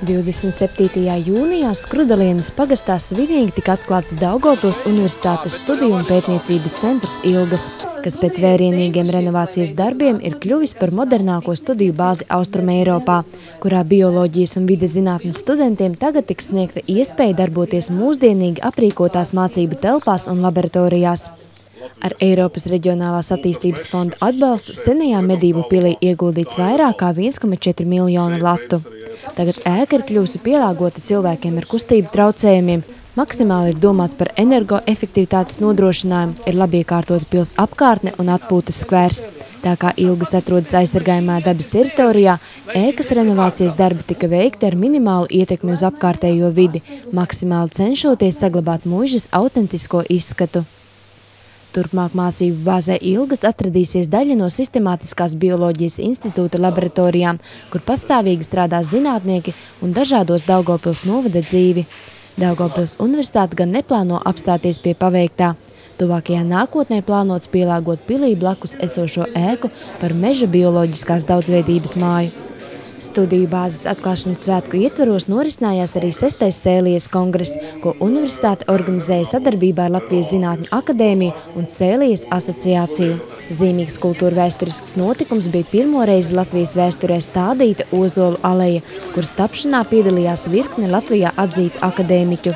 27. jūnijā Skrudelienas pagastā svinīgi tika atklāts Daugavpils Universitātes studiju un pētniecības centrs Ilgas, kas pēc vērienīgiem renovācijas darbiem ir kļuvis par modernāko studiju bāzi Austrumeiropā, kurā bioloģijas un vides zinātnes studentiem tagad tiks sniegta iespēja darboties mūsdienīgi aprīkotās mācību telpās un laboratorijās. Ar Eiropas Reģionālās attīstības fonda atbalstu senajā medību pilī ieguldīts vairāk kā 1,4 miljonu latu. Tagad ēka ir kļuvusi pielāgota cilvēkiem ar kustību traucējumiem, maksimāli ir domāts par energoefektivitātes nodrošinājumu, ir labi iekārtota pils apkārtne un atpūtas skvērs. Tā kā Ilgas atrodas aizsargājumā dabas teritorijā, ēkas renovācijas darbi tika veikti ar minimālu ietekmi uz apkārtējo vidi, maksimāli cenšoties saglabāt muižas autentisko izskatu. Turpmāk mācību bāzē Ilgas atradīsies daļa no Sistemātiskās bioloģijas institūta laboratorijām, kur pastāvīgi strādās zinātnieki un dažādos Daugavpils novada dzīvi. Daugavpils universitāte gan neplāno apstāties pie paveiktā. Tuvākajā nākotnē plānots pielāgot pilī blakus esošo ēku par meža bioloģiskās daudzveidības māju. Studiju bāzes atklāšanas svētku ietvaros norisinājās arī 6. Sēlijas kongress, ko universitāte organizēja sadarbībā ar Latvijas Zinātņu akadēmiju un Sēlijas asociāciju. Zīmīgs kultūrvēsturisks notikums bija pirmo reizi Latvijas vēsturē stādīta Ozolu aleja, kuras tapšanā piedalījās virkne Latvijā atzītu akadēmiķu.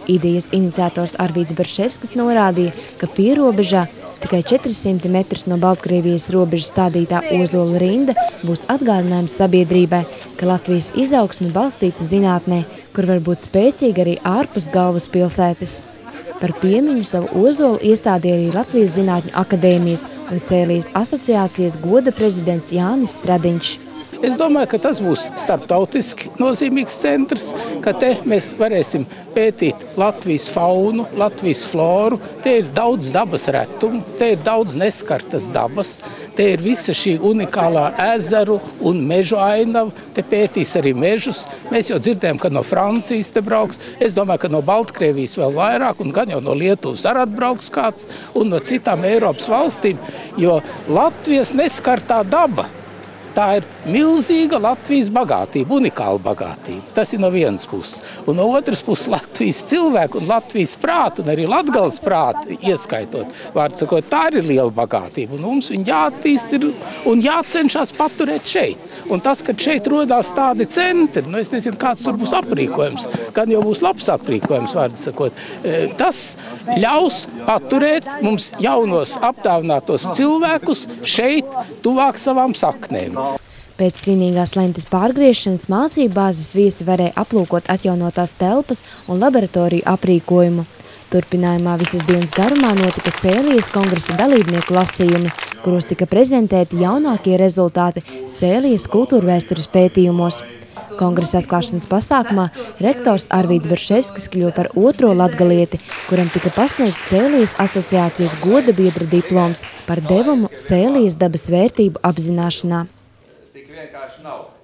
Idejas iniciators Arvīds Barševskis norādīja, ka pierobežā tikai 400 metrus no Baltkrievijas robežas stādītā ozolu rinda būs atgādinājums sabiedrībai, ka Latvijas izaugsme balstīta zinātnē, kur var būt spēcīga arī ārpus galvaspilsētas. Par piemiņu savu ozolu iestādīja arī Latvijas Zinātņu akadēmijas un Sēlijas asociācijas goda prezidents Jānis Stradiņš. Es domāju, ka tas būs starptautiski nozīmīgs centrs, ka te mēs varēsim pētīt Latvijas faunu, Latvijas floru. Te ir daudz dabas retumu, te ir daudz neskartas dabas, te ir visa šī unikālā ezeru un mežu ainava, te pētīs arī mežus. Mēs jau dzirdējam, ka no Francijas te brauks, es domāju, ka no Baltkrievijas vēl vairāk, un gan jau no Lietuvas arī atbrauks kāds, un no citām Eiropas valstīm, jo Latvijas neskartā daba. Tā ir milzīga Latvijas bagātība, unikāla bagātība. Tas ir no vienas puses. Un no otras puses Latvijas cilvēku un Latvijas prātu, un arī Latgales prātu ieskaitot. Vārds sakot, tā ir liela bagātība. Un mums viņa jāattīst un jācenšas paturēt šeit. Un tas, ka šeit rodās tādi centri, es nezinu, kāds tur būs aprīkojums, gan jau būs labs aprīkojums, vārds sakot. Tas ļaus paturēt mums jaunos apdāvinātos cilvēkus šeit, tuvāk savām saknēm. Pēc svinīgās lentes pārgriešanas mācību bāzes viesi varēja aplūkot atjaunotās telpas un laboratoriju aprīkojumu. Turpinājumā visas dienas garumā notika Sēlijas kongresa dalībnieku lasījumi, kuros tika prezentēti jaunākie rezultāti Sēlijas kultūrvēstures pētījumos. Kongresa atklāšanas pasākumā rektors Arvīds Barševskis kļuva par otro latgalieti, kuram tika pasniegts Sēlijas asociācijas goda biedra diploms par devumu Sēlijas dabas vērtību apzināšanā. Tik vienkārši nav.